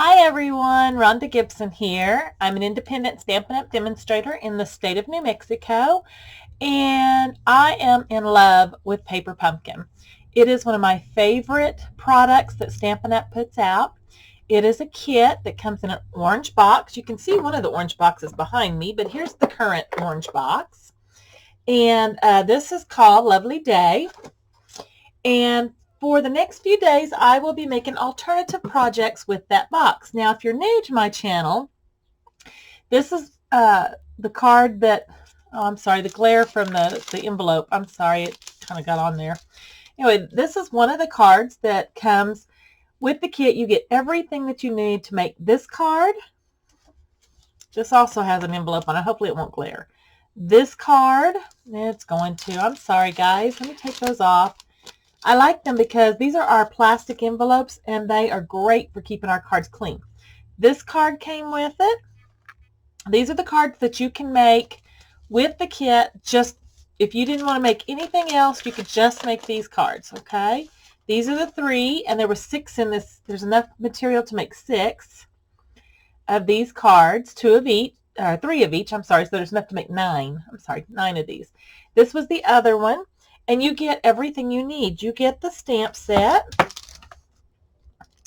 Hi everyone, Rhonda Gibson here. I'm an independent Stampin' Up! Demonstrator in the state of New Mexico, and I am in love with Paper Pumpkin. It is one of my favorite products that Stampin' Up! Puts out. It is a kit that comes in an orange box. You can see one of the orange boxes behind me, but here's the current orange box. And this is called Lovely Day. And for the next few days, I will be making alternative projects with that box. Now, if you're new to my channel, this is the card that, oh, I'm sorry, the glare from the envelope. I'm sorry, it kind of got on there. Anyway, this is one of the cards that comes with the kit. You get everything that you need to make this card. This also has an envelope on it. Hopefully it won't glare. This card, it's going to. I'm sorry, guys. Let me take those off. I like them because these are our plastic envelopes and they are great for keeping our cards clean. This card came with it. These are the cards that you can make with the kit. Just if you didn't want to make anything else, you could just make these cards, okay? These are the 3, and there were 6 in this. There's enough material to make 6 of these cards, 2 of each, or 3 of each, I'm sorry, so there's enough to make 9. I'm sorry, 9 of these. This was the other one. And you get everything you need. You get the stamp set,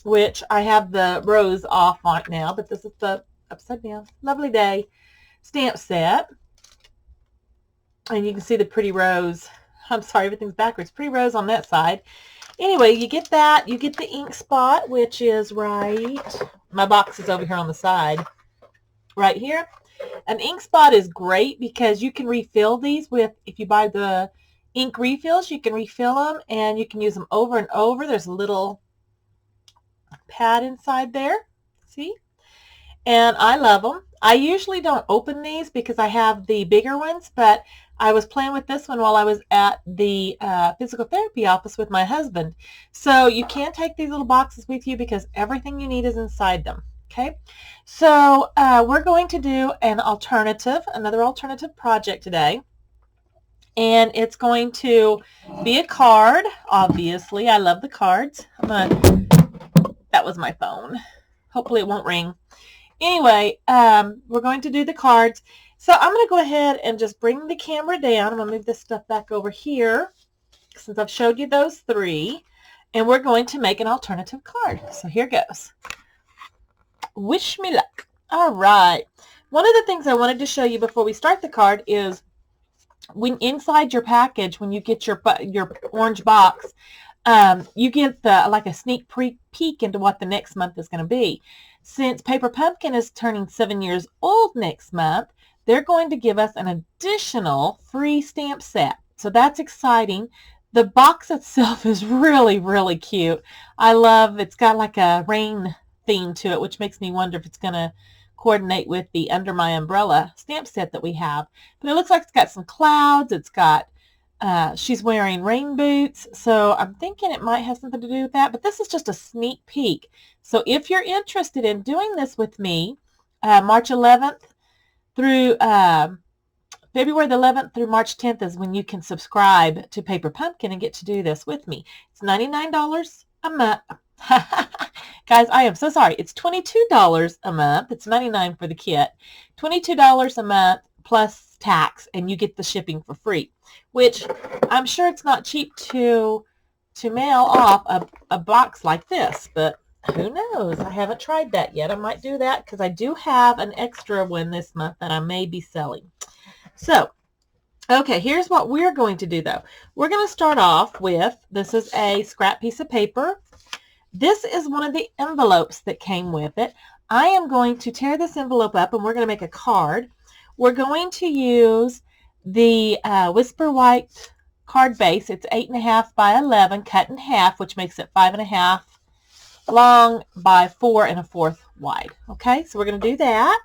which I have the rose off on it now, but this is the upside down Lovely Day stamp set. And you can see the pretty rose. I'm sorry, everything's backwards. Pretty rose on that side. Anyway, you get that. You get the ink spot, which is right. My box is over here on the side. Right here. An ink spot is great because you can refill these with, if you buy the ink refills, you can refill them and you can use them over and over. There's a little pad inside there. See? And I love them. I usually don't open these because I have the bigger ones, but I was playing with this one while I was at the physical therapy office with my husband. So you can't take these little boxes with you because everything you need is inside them. Okay? So we're going to do another alternative project today. And it's going to be a card, obviously. I love the cards. That was my phone. Hopefully it won't ring. Anyway, we're going to do the cards. So I'm going to go ahead and just bring the camera down. I'm going to move this stuff back over here since I've showed you those 3. And we're going to make an alternative card. So here goes. Wish me luck. All right. One of the things I wanted to show you before we start the card is when inside your package, when you get your orange box, you get like a sneak peek into what the next month is going to be. Since Paper Pumpkin is turning 7 years old next month, they're going to give us an additional free stamp set. So that's exciting. The box itself is really, really cute. I love it's got like a rain theme to it, which makes me wonder if it's going to coordinate with the Under My Umbrella stamp set that we have. But it looks like it's got some clouds. It's got, she's wearing rain boots. So I'm thinking it might have something to do with that. But this is just a sneak peek. So if you're interested in doing this with me, March 11th through February the 11th through March 10th is when you can subscribe to Paper Pumpkin and get to do this with me. It's $99 a month. Guys, I am so sorry. It's $22 a month. It's $99 for the kit. $22 a month plus tax, and you get the shipping for free, which I'm sure it's not cheap to mail off a box like this, but who knows? I haven't tried that yet. I might do that because I do have an extra one this month that I may be selling. So, okay, here's what we're going to do, though. We're going to start off with, this is a scrap piece of paper. This is one of the envelopes that came with it. I am going to tear this envelope up and we're going to make a card. We're going to use the Whisper White card base. It's 8.5 by 11 cut in half, which makes it 5.5 long by 4 1/4 wide. Okay, so we're going to do that.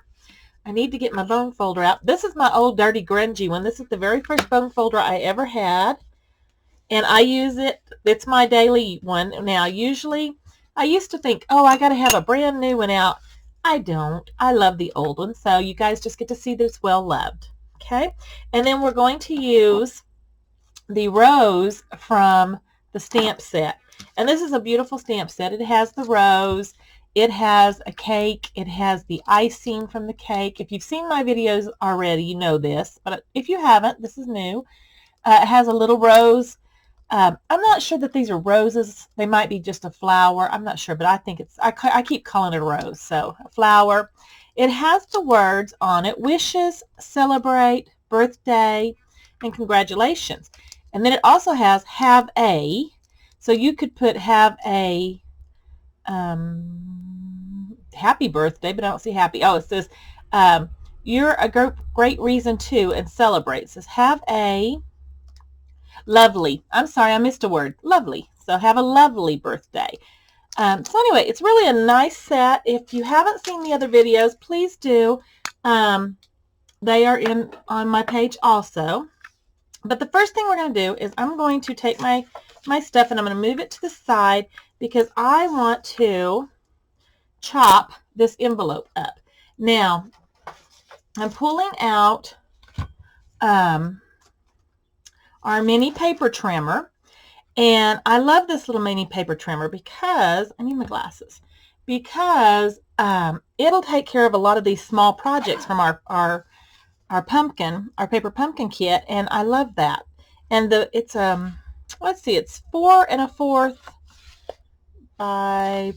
I need to get my bone folder out. This is my old dirty grungy one. This is the very first bone folder I ever had. And I use it. It's my daily one. Now, usually, I used to think, oh, I got to have a brand new one out. I don't. I love the old one. So you guys just get to see that it's well loved. Okay? And then we're going to use the rose from the stamp set. And this is a beautiful stamp set. It has the rose. It has a cake. It has the icing from the cake. If you've seen my videos already, you know this, but if you haven't, this is new. It has a little rose. I'm not sure that these are roses. They might be just a flower. I'm not sure, but I think it's, I keep calling it a rose, so a flower. It has the words on it: wishes, celebrate, birthday, and congratulations. And then it also has have a, so you could put have a happy birthday, but I don't see happy. Oh, it says you're a great reason to, and celebrate. It says have a lovely, I'm sorry, I missed a word, lovely. So have a lovely birthday. So anyway, it's really a nice set. If you haven't seen the other videos, please do. They are on my page also. But the first thing we're going to do is I'm going to take my stuff and I'm going to move it to the side because I want to chop this envelope up. Now, I'm pulling out our mini paper trimmer, and I love this little mini paper trimmer because, I need my glasses, because it'll take care of a lot of these small projects from our paper pumpkin kit, and I love that. And it's let's see, it's 4 1/4 by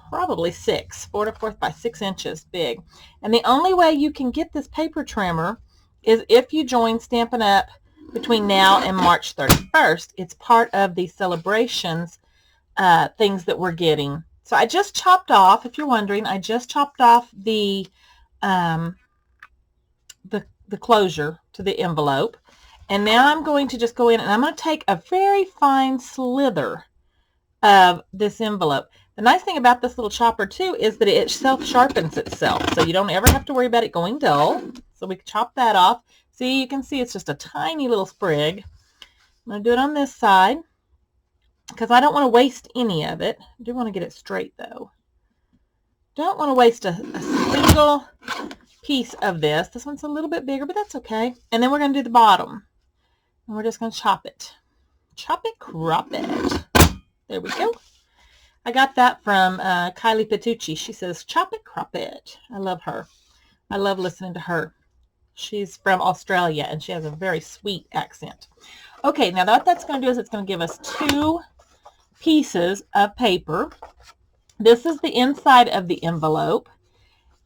probably 6, 4 1/4 by 6 inches big. And the only way you can get this paper trimmer is if you join Stampin' Up! Between now and March 31st. It's part of the celebrations things that we're getting. So I just chopped off, if you're wondering, I just chopped off the closure to the envelope. And now I'm going to just go in and I'm going to take a very fine slither of this envelope. The nice thing about this little chopper too is that it self-sharpens itself, so you don't ever have to worry about it going dull. So we can chop that off. See, you can see it's just a tiny little sprig. I'm going to do it on this side because I don't want to waste any of it. I do want to get it straight though. Don't want to waste a single piece of this. This one's a little bit bigger, but that's okay. And then we're going to do the bottom. And we're just going to chop it. Chop it, crop it. There we go. I got that from Kylie Pettucci. She says, chop it, crop it. I love her. I love listening to her. She's from Australia, and she has a very sweet accent. Okay, now what that's going to do is it's going to give us 2 pieces of paper. This is the inside of the envelope,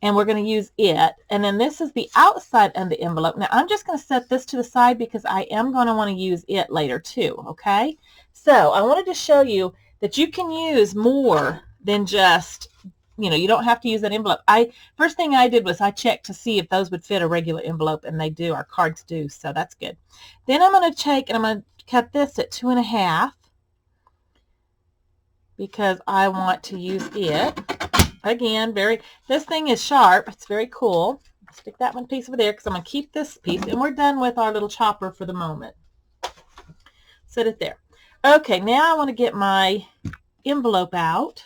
and we're going to use it. And then this is the outside of the envelope. Now, I'm just going to set this to the side because I am going to want to use it later too, okay? So I wanted to show you that you can use more than just, you know, you don't have to use that envelope. First thing I did was I checked to see if those would fit a regular envelope, and they do. Our cards do, so that's good. Then I'm going to take and I'm going to cut this at 2 1/2 because I want to use it. Again, this thing is sharp. It's very cool. Stick that one piece over there because I'm going to keep this piece, and we're done with our little chopper for the moment. Set it there. Okay, now I want to get my envelope out.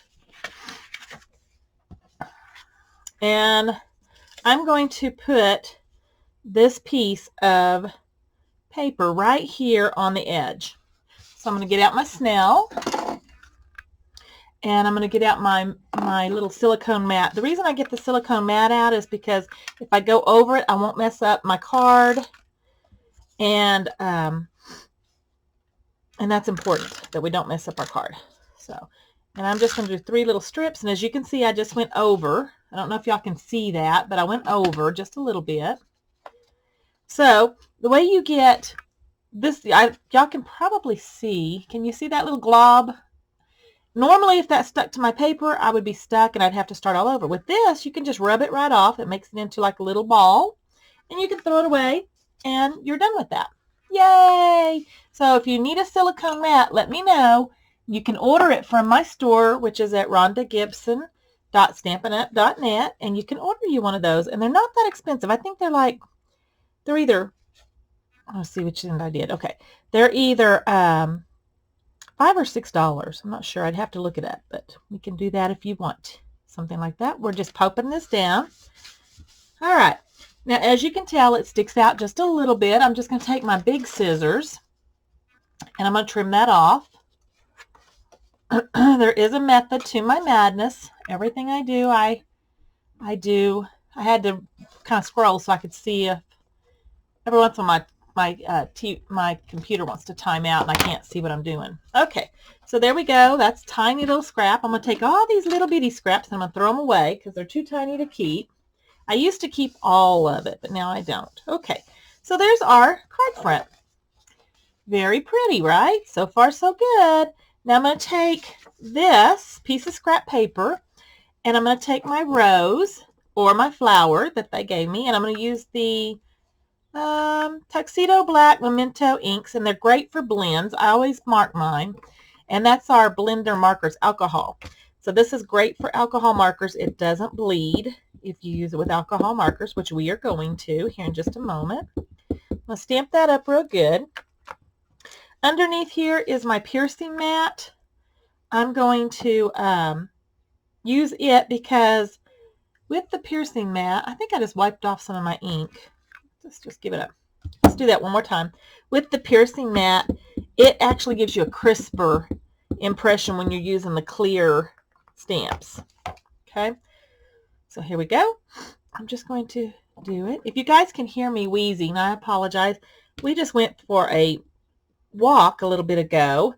And I'm going to put this piece of paper right here on the edge. So I'm going to get out my Snell, and I'm going to get out my little silicone mat. The reason I get the silicone mat out is because if I go over it, I won't mess up my card, and that's important that we don't mess up our card. So, and I'm just going to do 3 little strips, and as you can see, I just went over. I don't know if y'all can see that, but I went over just a little bit. So the way you get this, y'all can probably see, can you see that little glob? Normally, if that stuck to my paper, I would be stuck and I'd have to start all over. With this, you can just rub it right off. It makes it into like a little ball, and you can throw it away, and you're done with that. Yay! So if you need a silicone mat, let me know. You can order it from my store, which is at rhondagibson.stampinup.net, and you can order you one of those, and they're not that expensive. I think they're either, let's see which end I did. Okay, they're either $5 or $6. I'm not sure. I'd have to look it up, but we can do that if you want something like that. We're just popping this down. All right. Now, as you can tell, it sticks out just a little bit. I'm just going to take my big scissors, and I'm going to trim that off. there is a method to my madness. Everything I do, I had to kind of scroll so I could see if every once in a while my computer wants to time out and I can't see what I'm doing. Okay, so there we go. That's tiny little scrap. I'm going to take all these little bitty scraps and I'm going to throw them away because they're too tiny to keep. I used to keep all of it, but now I don't. Okay, so there's our card front. Very pretty, right? So far, so good. Now I'm going to take this piece of scrap paper and I'm going to take my rose or my flower that they gave me, and I'm going to use the Tuxedo Black Memento inks, and they're great for blends. I always mark mine, and that's our blender markers, alcohol. So this is great for alcohol markers. It doesn't bleed if you use it with alcohol markers, which we are going to here in just a moment. I'm going to stamp that up real good. Underneath here is my piercing mat. I'm going to use it because with the piercing mat, I think I just wiped off some of my ink. Let's just give it up. Let's do that one more time. With the piercing mat, it actually gives you a crisper impression when you're using the clear stamps. Okay, so here we go. I'm just going to do it. If you guys can hear me wheezing, I apologize. We just went for a walk a little bit ago,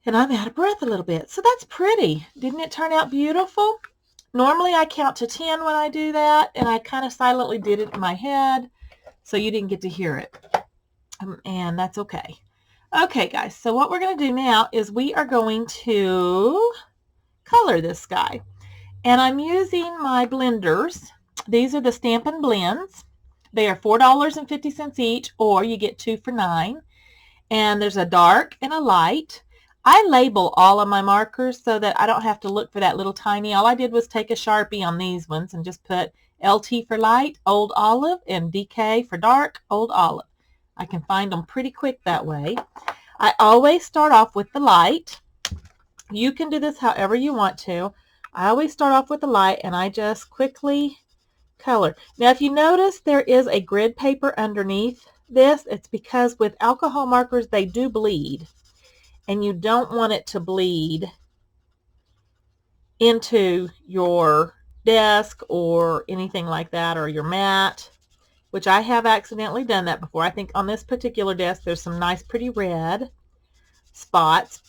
and I'm out of breath a little bit. So that's pretty. Didn't it turn out beautiful? Normally I count to 10 when I do that, and I kind of silently did it in my head, so you didn't get to hear it. And that's okay. Okay, guys, so what we're going to do now is we are going to color this guy. And I'm using my blenders. These are the Stampin Blends. They are $4.50 each, or you get 2 for $9. And there's a dark and a light. I label all of my markers so that I don't have to look for that little tiny. All I did was take a Sharpie on these ones and just put LT for light, Old Olive, and DK for dark, Old Olive. I can find them pretty quick that way. I always start off with the light. You can do this however you want to. I always start off with the light and I just quickly color. Now if you notice there is a grid paper underneath this, it's because with alcohol markers they do bleed. And you don't want it to bleed into your desk or anything like that, or your mat, which I have accidentally done that before. I think on this particular desk there's some nice pretty red spots,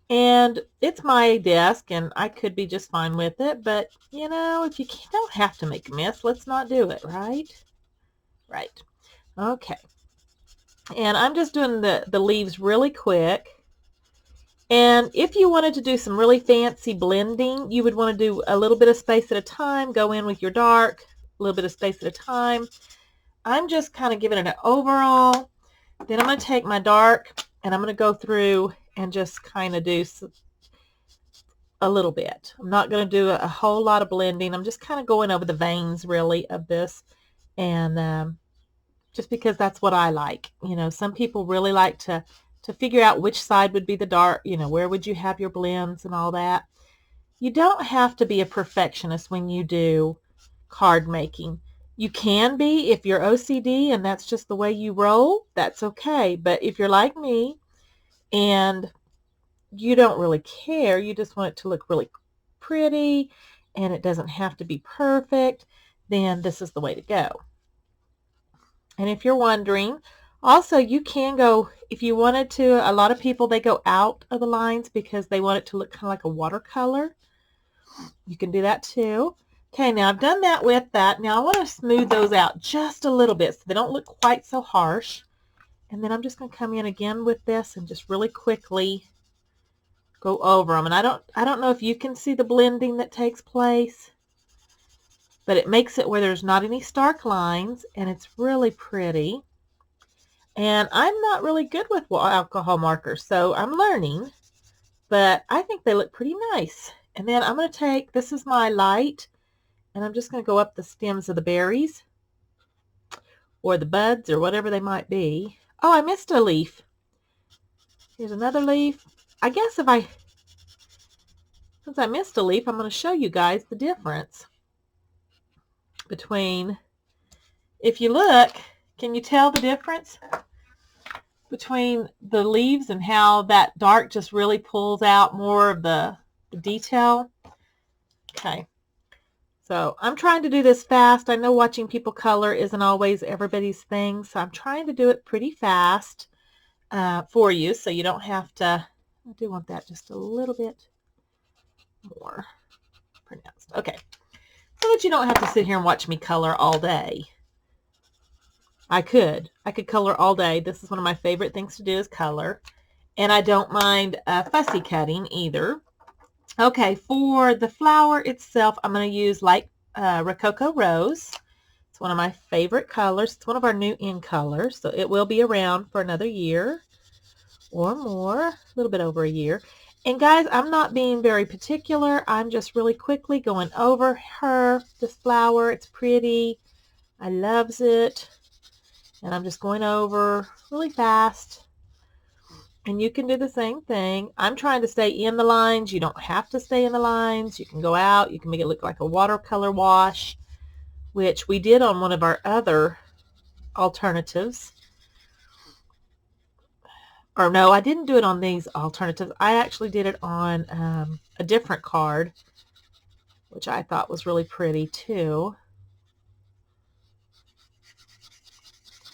and it's my desk and I could be just fine with it, but you know, if you don't have to make a mess, let's not do it, right? Right. Okay. And I'm just doing the leaves really quick. And if you wanted to do some really fancy blending, you would want to do a little bit of space at a time, go in with your dark, a little bit of space at a time. I'm just kind of giving it an overall. Then I'm going to take my dark and I'm going to go through and just kind of do a little bit. I'm not going to do a whole lot of blending. I'm just kind of going over the veins really of this, and just because that's what I like. You know, some people really like to figure out which side would be the dark, you know, where would you have your blends and all that. You don't have to be a perfectionist when you do card making. You can be if you're OCD and that's just the way you roll, that's okay. But if you're like me and you don't really care, you just want it to look really pretty and it doesn't have to be perfect, then this is the way to go. And if you're wondering, also you can go, if you wanted to, a lot of people, they go out of the lines because they want it to look kind of like a watercolor. You can do that too. Okay, now I've done that with that. Now I want to smooth those out just a little bit so they don't look quite so harsh. And then I'm just going to come in again with this and just really quickly go over them. And I don't know if you can see the blending that takes place, but it makes it where there's not any stark lines and it's really pretty. And I'm not really good with alcohol markers, so I'm learning, but I think they look pretty nice. And then I'm going to take, this is my light, and I'm just going to go up the stems of the berries or the buds or whatever they might be. Oh, I missed a leaf. Here's another leaf. I guess since I missed a leaf, I'm going to show you guys the difference between, if you look, can you tell the difference between the leaves and how that dark just really pulls out more of the detail. Okay. So I'm trying to do this fast. I know watching people color isn't always everybody's thing, so I'm trying to do it pretty fast for you, so you don't have to. I do want that just a little bit more pronounced. Okay, so that you don't have to sit here and watch me color all day. I could color all day. This is one of my favorite things to do is color, and I don't mind fussy cutting either. Okay, for the flower itself, I'm going to use light Rococo Rose. It's one of my favorite colors. It's one of our new in colors, so it will be around for another year or more, a little bit over a year. And guys, I'm not being very particular. I'm just really quickly going over this flower. It's pretty. I loves it. And I'm just going over really fast. And you can do the same thing. I'm trying to stay in the lines. You don't have to stay in the lines. You can go out. You can make it look like a watercolor wash, which we did on one of our other alternatives. Or no, I didn't do it on these alternatives. I actually did it on a different card, which I thought was really pretty too.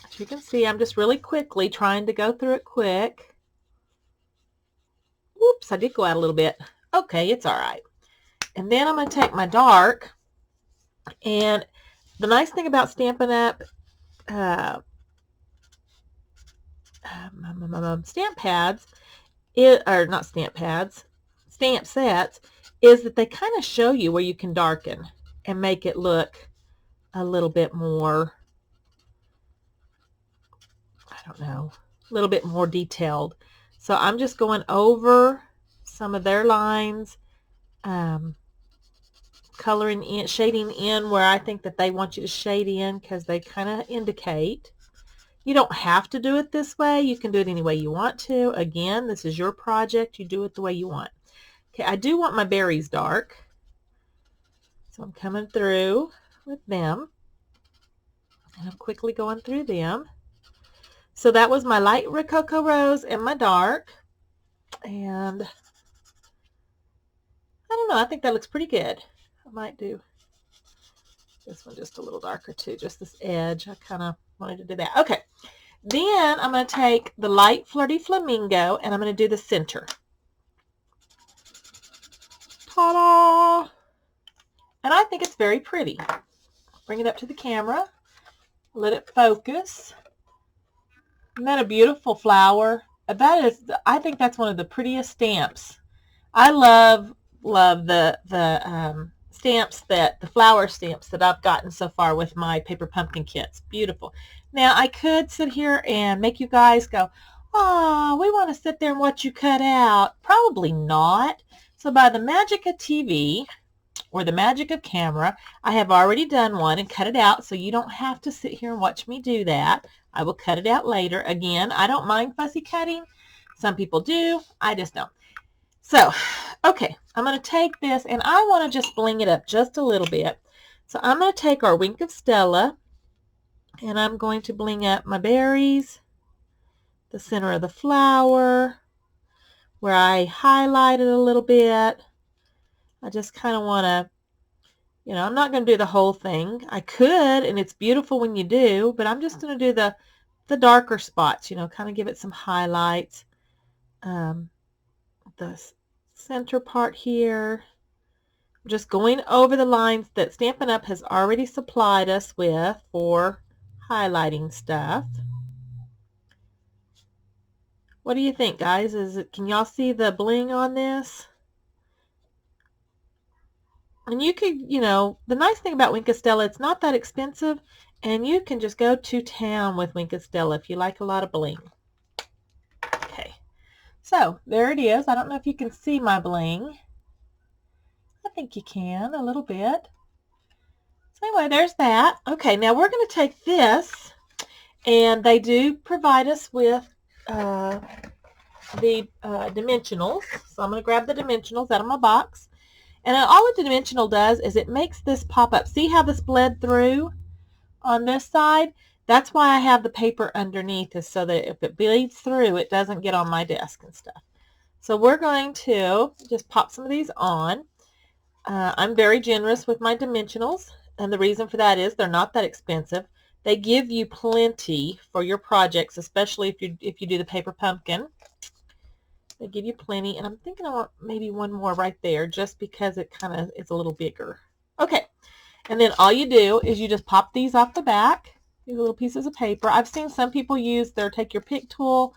As you can see, I'm just really quickly trying to go through it quick. Whoops, I did go out a little bit. Okay, it's all right. And then I'm going to take my dark. And the nice thing about Stampin' Up! Stamp pads, or not stamp pads, stamp sets, is that they kind of show you where you can darken and make it look a little bit more, I don't know, a little bit more detailed. So I'm just going over some of their lines, coloring in, shading in where I think that they want you to shade in, because they kind of indicate. You don't have to do it this way. You can do it any way you want to. Again, this is your project. You do it the way you want. Okay, I do want my berries dark, so I'm coming through with them, and I'm quickly going through them. So that was my light Rococo Rose and my dark, and I don't know, I think that looks pretty good. I might do this one just a little darker too, just this edge. I kind of wanted to do that. Okay, then I'm going to take the light Flirty Flamingo, and I'm going to do the center. Ta-da! And I think it's very pretty. Bring it up to the camera. Let it focus. Isn't that a beautiful flower? That is, I think that's one of the prettiest stamps. I love the stamps, the flower stamps that I've gotten so far with my paper pumpkin kits. Beautiful. Now I could sit here and make you guys go, oh, we want to sit there and watch you cut out. Probably not. So by the magic of TV or the magic of camera, I have already done one and cut it out, so you don't have to sit here and watch me do that. I will cut it out later. Again, I don't mind fussy cutting. Some people do. I just don't. So, okay, I'm going to take this, and I want to just bling it up just a little bit. So I'm going to take our Wink of Stella, and I'm going to bling up my berries, the center of the flower, where I highlighted a little bit. I just kind of want to, you know, I'm not going to do the whole thing. I could, and it's beautiful when you do, but I'm just going to do the darker spots, you know, kind of give it some highlights. The center part here. I'm just going over the lines that Stampin' Up! Has already supplied us with for highlighting stuff. What do you think, guys? Can y'all see the bling on this? And you could, you know, the nice thing about Wink of Stella, it's not that expensive, and you can just go to town with Wink of Stella if you like a lot of bling. Okay, so there it is. I don't know if you can see my bling. I think you can a little bit. So anyway, there's that. Okay, now we're going to take this, and they do provide us with the dimensionals. So I'm going to grab the dimensionals out of my box. And all the dimensional does is it makes this pop up. See how this bled through on this side? That's why I have the paper underneath, is so that if it bleeds through, it doesn't get on my desk and stuff. So we're going to just pop some of these on. I'm very generous with my dimensionals, and the reason for that is they're not that expensive. They give you plenty for your projects, especially if you do the paper pumpkin. They give you plenty, and I'm thinking I want maybe one more right there just because it kind of is a little bigger. Okay, and then all you do is you just pop these off the back, these little pieces of paper. I've seen some people use take your pick tool.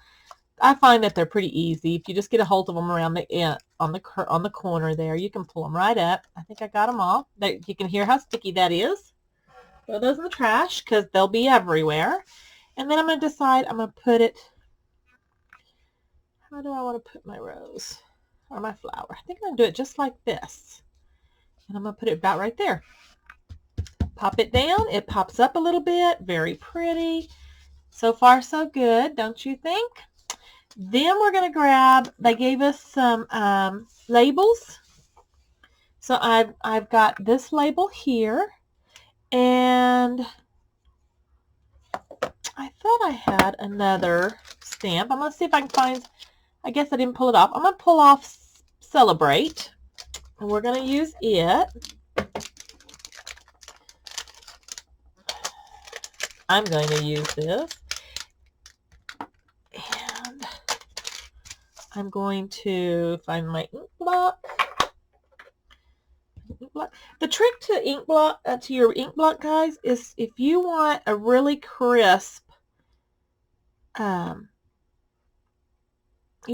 I find that they're pretty easy. If you just get a hold of them around the on the corner there, you can pull them right up. I think I got them all. You can hear how sticky that is. Throw those in the trash because they'll be everywhere. And then I'm going to decide I'm going to put it. How do I want to put my rose or my flower? I think I'm going to do it just like this. And I'm going to put it about right there. Pop it down. It pops up a little bit. Very pretty. So far, so good, don't you think? Then we're going to grab, they gave us some labels. So I've got this label here. And I thought I had another stamp. I'm going to see if I can find, I guess I didn't pull it off. I'm going to pull off Celebrate. And we're going to use it. I'm going to use this. And I'm going to find my ink block. The trick to ink block, to your ink block, guys, is if you want a really crisp, you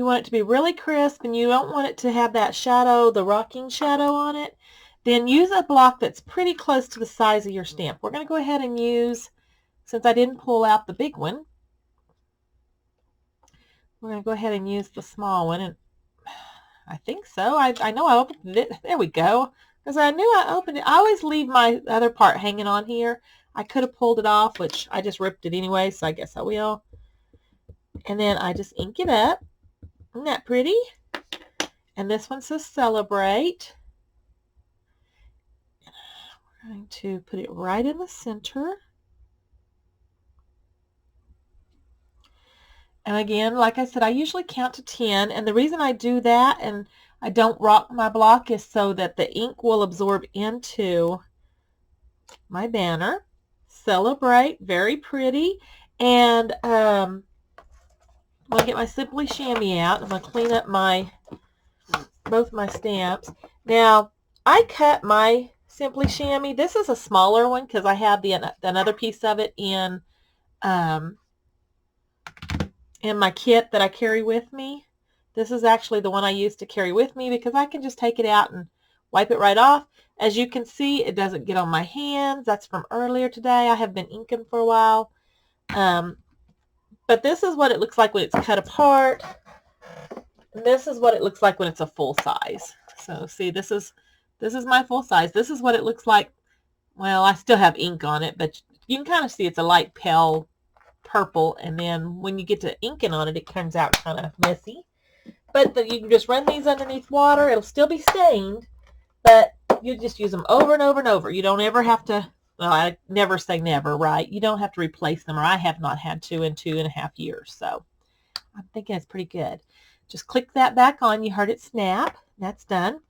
want it to be really crisp and you don't want it to have that shadow, the rocking shadow on it, then use a block that's pretty close to the size of your stamp. We're going to go ahead and use, since I didn't pull out the big one, we're going to go ahead and use the small one. And I think so. I know I opened it. There we go. Because I knew I opened it. I always leave my other part hanging on here. I could have pulled it off, which I just ripped it anyway, so I guess I will. And then I just ink it up. Isn't that pretty? And this one says Celebrate. We're going to put it right in the center. And again, like I said, I usually count to 10. And the reason I do that and I don't rock my block is so that the ink will absorb into my banner. Celebrate, very pretty. And I'm going to get my Simply Chamois out. I'm going to clean up both my stamps. Now, I cut my Simply Chamois. This is a smaller one because I have another piece of it in my kit that I carry with me. This is actually the one I use to carry with me because I can just take it out and wipe it right off. As you can see, it doesn't get on my hands. That's from earlier today. I have been inking for a while. But this is what it looks like when it's cut apart. And this is what it looks like when it's a full size. So see, this is my full size. This is what it looks like. Well, I still have ink on it, but you can kind of see it's a light pale purple, and then when you get to inking on it, it turns out kind of messy. But you can just run these underneath water. It'll still be stained, but you just use them over and over and over. You don't ever have to, well, I never say never, right? You don't have to replace them, or I have not had to in 2.5 years. So I'm thinking it's pretty good. Just click that back on. You heard it snap. That's done.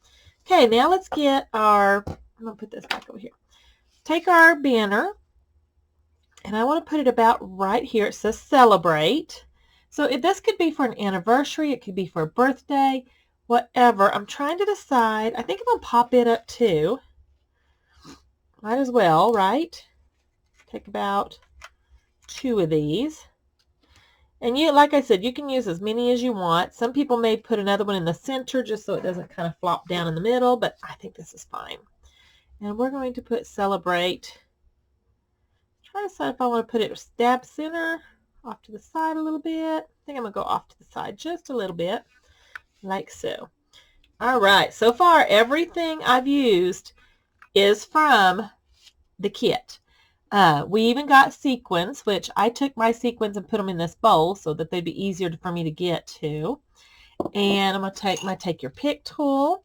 Okay, now let's get I'm going to put this back over here. Take our banner, and I want to put it about right here. It says Celebrate. So this could be for an anniversary. It could be for a birthday, whatever. I'm trying to decide. I think I'm going to pop it up too. Might as well, right? Take about 2 of these. And like I said, you can use as many as you want. Some people may put another one in the center just so it doesn't kind of flop down in the middle, but I think this is fine. And we're going to put Celebrate. Try to decide if I want to put it stab center, off to the side a little bit. I think I'm going to go off to the side just a little bit, like so. All right, so far everything I've used is from the kit. We even got sequins, which I took my sequins and put them in this bowl so that they'd be easier for me to get to. And I'm going to take your pick tool.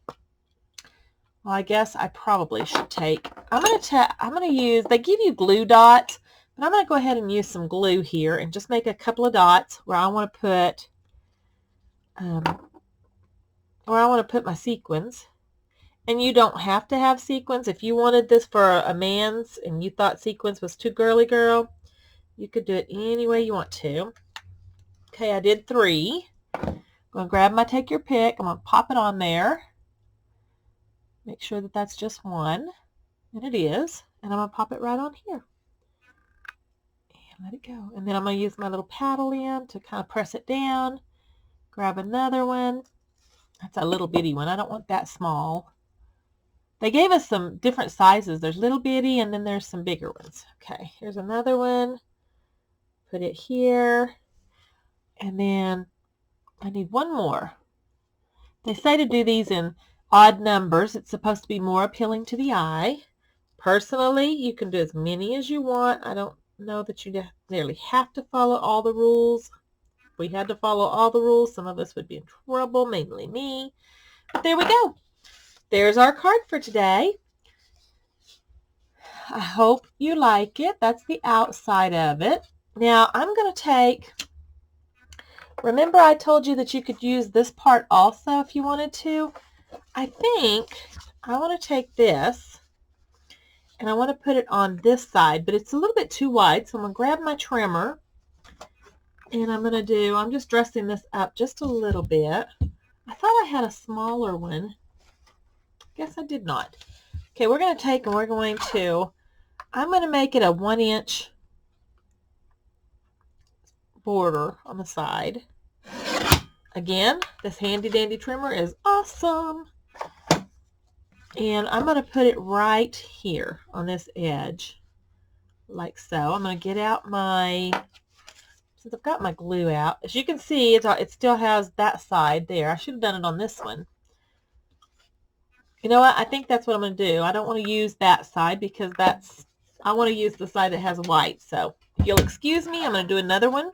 Well, I guess I probably should I'm going to use, they give you glue dots, But I'm going to go ahead and use some glue here and just make a couple of dots where I want to put my sequins. And you don't have to have sequins. If you wanted this for a man's and you thought sequins was too girly girl, you could do it any way you want to. Okay, I did 3. I'm going to grab my take your pick. I'm going to pop it on there. Make sure that that's just 1. And it is. And I'm going to pop it right on here. And let it go. And then I'm going to use my little paddle in to kind of press it down. Grab another one. That's a little bitty one. I don't want that small. They gave us some different sizes. There's little bitty and then there's some bigger ones. Okay, here's another one. Put it here. And then I need one more. They say to do these in odd numbers. It's supposed to be more appealing to the eye. Personally, you can do as many as you want. I don't know that you necessarily have to follow all the rules. If we had to follow all the rules, some of us would be in trouble, mainly me. But there we go. There's our card for today. I hope you like it. That's the outside of it. Now I'm going to take, remember I told you that you could use this part also if you wanted to. I think I want to take this and I want to put it on this side, but it's a little bit too wide, so I'm going to grab my trimmer and I'm just dressing this up just a little bit. I thought I had a smaller one. Guess I did not. Okay, we're going to take and I'm going to make it a 1-inch border on the side. Again, this handy dandy trimmer is awesome. And I'm going to put it right here on this edge, like so. I'm going to get out since I've got my glue out, as you can see, it still has that side there. I should have done it on this one. You know what? I think that's what I'm going to do. I don't want to use that side because I want to use the side that has white. So if you'll excuse me, I'm going to do another one.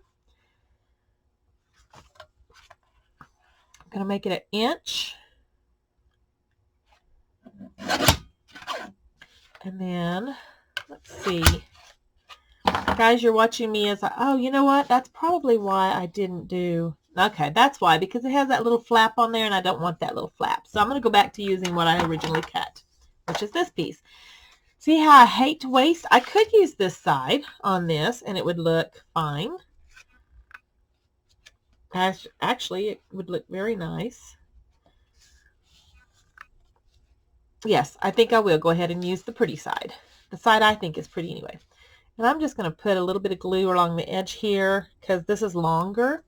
I'm going to make it 1 inch. And then, let's see. Guys, you're watching me as oh, you know what? That's probably why I didn't do, okay, that's why, because it has that little flap on there and I don't want that little flap. So I'm going to go back to using what I originally cut, which is this piece. See how I hate to waste? I could use this side on this and it would look fine. Actually, it would look very nice. Yes, I think I will go ahead and use the pretty side. The side I think is pretty anyway. And I'm just going to put a little bit of glue along the edge here because this is longer.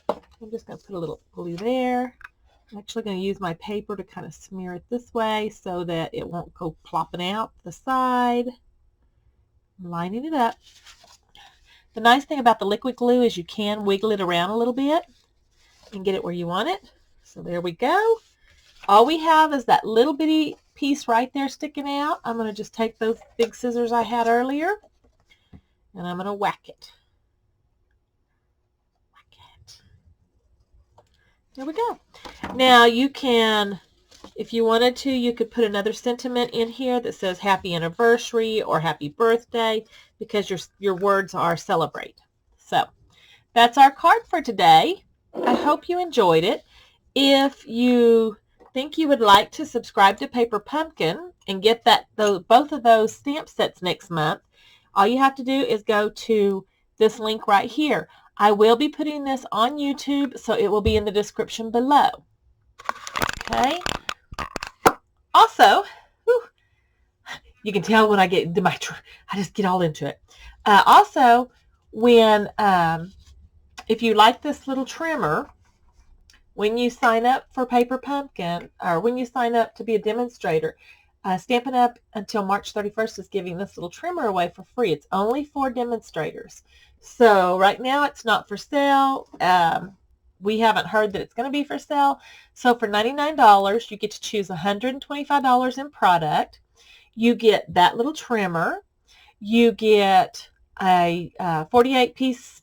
I'm just going to put a little glue there. I'm actually going to use my paper to kind of smear it this way so that it won't go plopping out the side. I'm lining it up. The nice thing about the liquid glue is you can wiggle it around a little bit and get it where you want it. So there we go. All we have is that little bitty piece right there sticking out. I'm going to just take those big scissors I had earlier and I'm going to whack it. Whack it. There we go. Now you can, if you wanted to, you could put another sentiment in here that says happy anniversary or happy birthday because your words are celebrate. So that's our card for today. I hope you enjoyed it. If you think you would like to subscribe to Paper Pumpkin and get both of those stamp sets next month, all you have to do is go to this link right here. I will be putting this on YouTube, so it will be in the description below. Okay. Also, you can tell when I get into I just get all into it. Also, if you like this little trimmer, when you sign up for Paper Pumpkin, or when you sign up to be a demonstrator, Stampin' Up! Until March 31st is giving this little trimmer away for free. It's only for demonstrators. So right now it's not for sale. We haven't heard that it's going to be for sale. So for $99, you get to choose $125 in product. You get that little trimmer. You get a 48-piece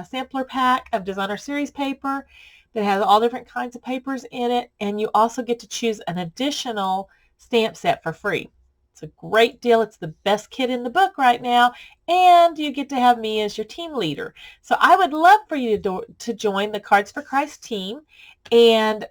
sampler pack of designer series paper that has all different kinds of papers in it, and you also get to choose an additional stamp set for free. It's a great deal. It's the best kit in the book right now, and you get to have me as your team leader. So I would love for you to join the Cards for Christ team and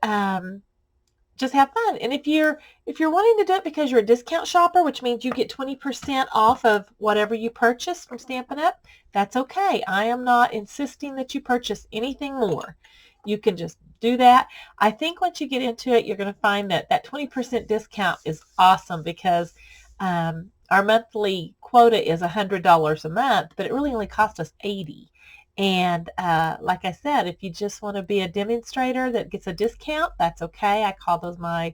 just have fun. And if you're wanting to do it because you're a discount shopper, which means you get 20% off of whatever you purchase from Stampin' Up, that's okay. I am not insisting that you purchase anything more. You can just do that. I think once you get into it, you're going to find that that 20% discount is awesome because our monthly quota is $100 a month, but it really only cost us $80. And like I said, if you just want to be a demonstrator that gets a discount, that's okay. I call those my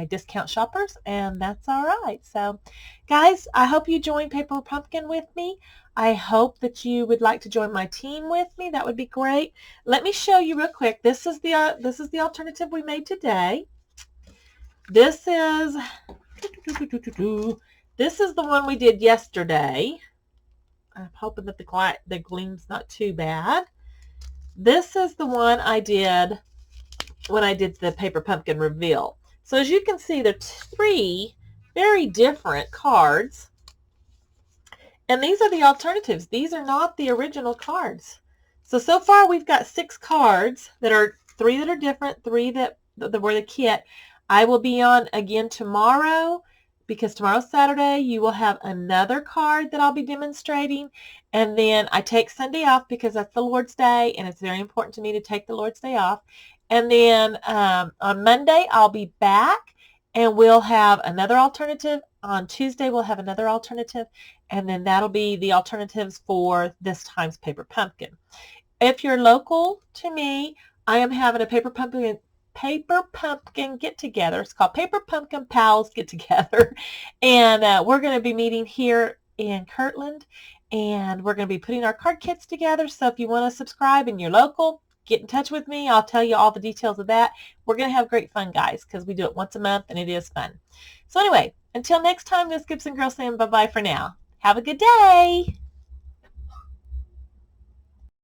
discount shoppers, and that's all right. So, guys, I hope you join Paper Pumpkin with me. I hope that you would like to join my team with me. That would be great. Let me show you real quick. This is the alternative we made today. This is the one we did yesterday. I'm hoping that the gleam's not too bad. This is the one I did when I did the Paper Pumpkin reveal. So as you can see, there are 3 very different cards. And these are the alternatives. These are not the original cards. So far we've got 6 cards that are 3 that are different, 3 that were the kit. I will be on again tomorrow because tomorrow's Saturday. You will have another card that I'll be demonstrating. And then I take Sunday off because that's the Lord's Day, and it's very important to me to take the Lord's Day off. And then on Monday, I'll be back, and we'll have another alternative. On Tuesday, we'll have another alternative, and then that'll be the alternatives for this time's Paper Pumpkin. If you're local to me, I am having a Paper Pumpkin get-together. It's called Paper Pumpkin Pals Get-Together, and we're going to be meeting here in Kirtland, and we're going to be putting our card kits together. So if you want to subscribe and you're local, get in touch with me. I'll tell you all the details of that. We're going to have great fun, guys, because we do it once a month, and it is fun. So anyway, until next time, this Gibson Girl saying bye-bye for now. Have a good day.